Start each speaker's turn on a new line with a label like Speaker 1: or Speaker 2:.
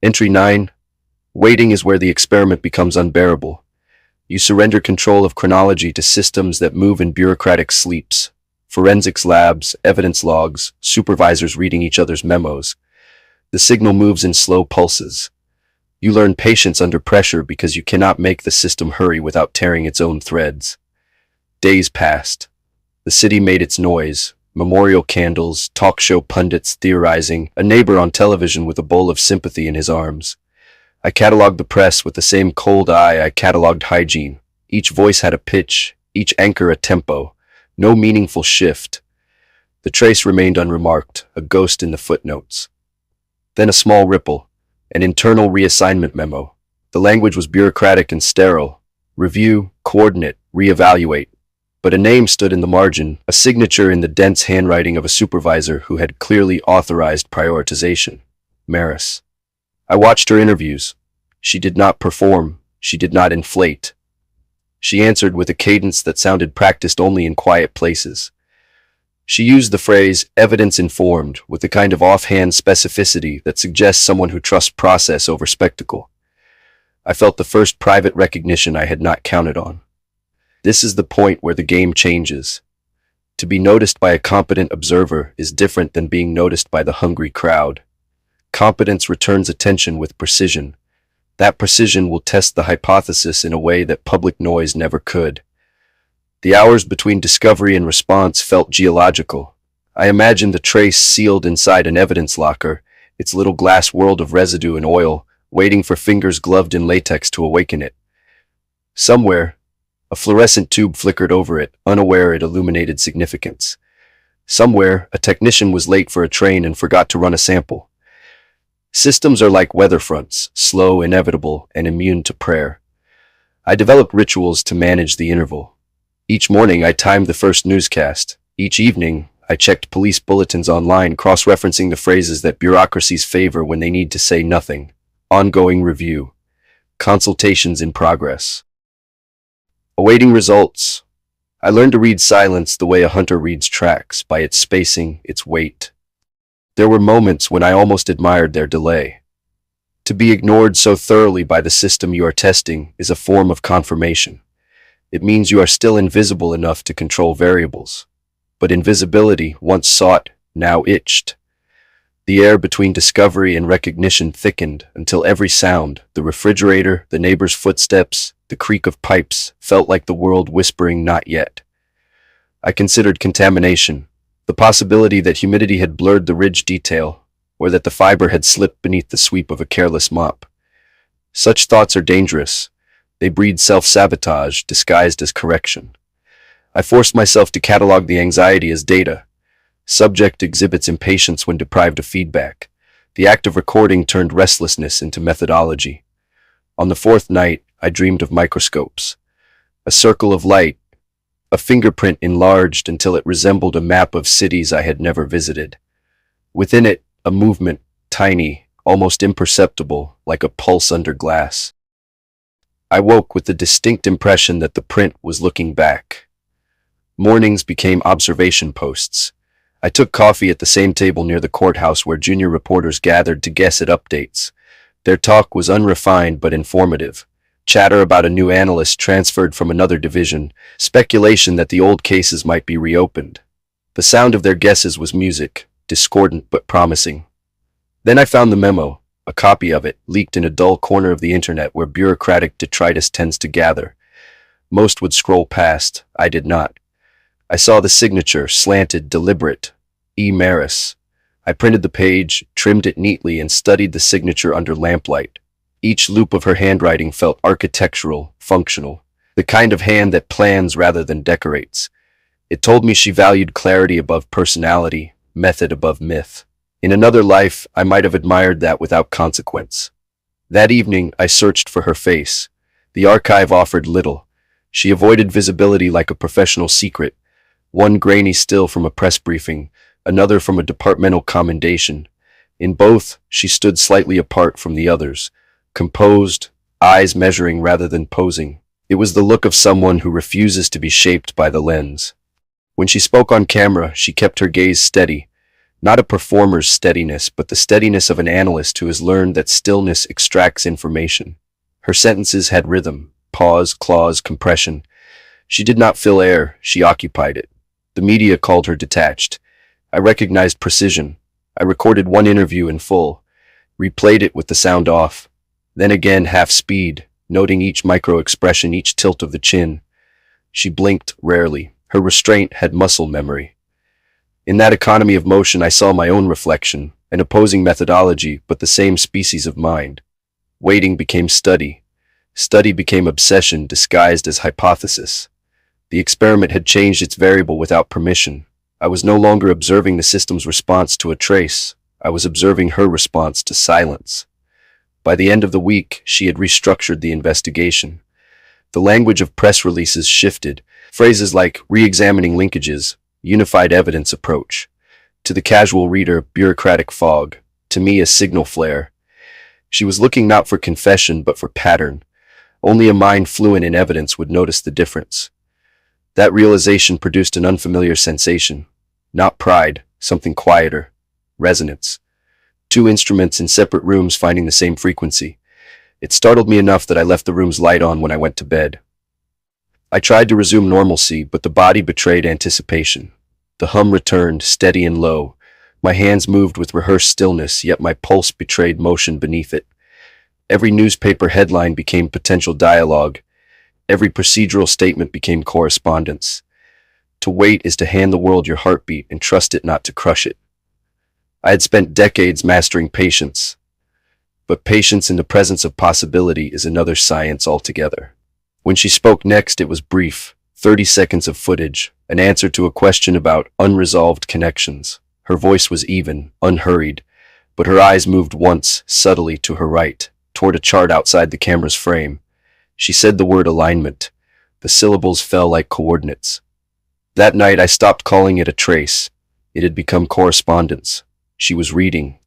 Speaker 1: Entry 9. Waiting is where the experiment becomes unbearable. You surrender control of chronology to systems that move in bureaucratic sleeps. Forensics labs, evidence logs, supervisors reading each other's memos. The signal moves in slow pulses. You learn patience under pressure because you cannot make the system hurry without tearing its own threads. Days passed. The city made its noise. Memorial candles, talk show pundits theorizing, a neighbor on television with a bowl of sympathy in his arms. I cataloged the press with the same cold eye I cataloged hygiene. Each voice had a pitch, each anchor a tempo. No meaningful shift. The trace remained unremarked, a ghost in the footnotes. Then a small ripple, an internal reassignment memo. The language was bureaucratic and sterile. Review, coordinate, reevaluate. But a name stood in the margin, a signature in the dense handwriting of a supervisor who had clearly authorized prioritization. Maris. I watched her interviews. She did not perform. She did not inflate. She answered with a cadence that sounded practiced only in quiet places. She used the phrase evidence-informed with the kind of offhand specificity that suggests someone who trusts process over spectacle. I felt the first private recognition I had not counted on. This is the point where the game changes. To be noticed by a competent observer is different than being noticed by the hungry crowd. Competence returns attention with precision. That precision will test the hypothesis in a way that public noise never could. The hours between discovery and response felt geological. I imagined the trace sealed inside an evidence locker, its little glass world of residue and oil, waiting for fingers gloved in latex to awaken it. Somewhere, a fluorescent tube flickered over it, unaware it illuminated significance. Somewhere, a technician was late for a train and forgot to run a sample. Systems are like weather fronts, slow, inevitable, and immune to prayer. I developed rituals to manage the interval. Each morning, I timed the first newscast. Each evening, I checked police bulletins online, cross-referencing the phrases that bureaucracies favor when they need to say nothing. Ongoing review. Consultations in progress. Awaiting results. I learned to read silence the way a hunter reads tracks, by its spacing, its weight. There were moments when I almost admired their delay. To be ignored so thoroughly by the system you are testing is a form of confirmation. It means you are still invisible enough to control variables. But invisibility, once sought, now itched. The air between discovery and recognition thickened until every sound, the refrigerator, the neighbor's footsteps, the creak of pipes, felt like the world whispering not yet. I considered contamination, the possibility that humidity had blurred the ridge detail, or that the fiber had slipped beneath the sweep of a careless mop. Such thoughts are dangerous. They breed self-sabotage disguised as correction. I forced myself to catalog the anxiety as data. Subject exhibits impatience when deprived of feedback. The act of recording turned restlessness into methodology. On the fourth night, I dreamed of microscopes. A circle of light, a fingerprint enlarged until it resembled a map of cities I had never visited. Within it, a movement, tiny, almost imperceptible, like a pulse under glass. I woke with the distinct impression that the print was looking back. Mornings became observation posts. I took coffee at the same table near the courthouse where junior reporters gathered to guess at updates. Their talk was unrefined but informative. Chatter about a new analyst transferred from another division, speculation that the old cases might be reopened. The sound of their guesses was music, discordant but promising. Then I found the memo, a copy of it, leaked in a dull corner of the internet where bureaucratic detritus tends to gather. Most would scroll past. I did not. I saw the signature, slanted, deliberate. E. Maris. I printed the page, trimmed it neatly, and studied the signature under lamplight. Each loop of her handwriting felt architectural, functional, the kind of hand that plans rather than decorates. It told me she valued clarity above personality, method above myth. In another life, I might have admired that without consequence. That evening, I searched for her face. The archive offered little. She avoided visibility like a professional secret. One grainy still from a press briefing, another from a departmental commendation. In both, she stood slightly apart from the others, composed, eyes measuring rather than posing. It was the look of someone who refuses to be shaped by the lens. When she spoke on camera, she kept her gaze steady. Not a performer's steadiness, but the steadiness of an analyst who has learned that stillness extracts information. Her sentences had rhythm, pause, clause, compression. She did not fill air, she occupied it. The media called her detached. I recognized precision. I recorded one interview in full, replayed it with the sound off, then again half speed, noting each micro-expression, each tilt of the chin. She blinked rarely. Her restraint had muscle memory. In that economy of motion, I saw my own reflection, an opposing methodology, but the same species of mind. Waiting became study. Study became obsession disguised as hypothesis. The experiment had changed its variable without permission. I was no longer observing the system's response to a trace. I was observing her response to silence. By the end of the week, she had restructured the investigation. The language of press releases shifted. Phrases like re-examining linkages, unified evidence approach. To the casual reader, bureaucratic fog. To me, a signal flare. She was looking not for confession, but for pattern. Only a mind fluent in evidence would notice the difference. That realization produced an unfamiliar sensation. Not pride, something quieter. Resonance. Two instruments in separate rooms finding the same frequency. It startled me enough that I left the room's light on when I went to bed. I tried to resume normalcy, but the body betrayed anticipation. The hum returned, steady and low. My hands moved with rehearsed stillness, yet my pulse betrayed motion beneath it. Every newspaper headline became potential dialogue. Every procedural statement became correspondence. To wait is to hand the world your heartbeat and trust it not to crush it. I had spent decades mastering patience, but patience in the presence of possibility is another science altogether. When she spoke next, it was brief, 30 seconds of footage, an answer to a question about unresolved connections. Her voice was even, unhurried, but her eyes moved once, subtly, to her right, toward a chart outside the camera's frame. She said the word alignment. The syllables fell like coordinates. That night, I stopped calling it a trace. It had become correspondence. She was reading,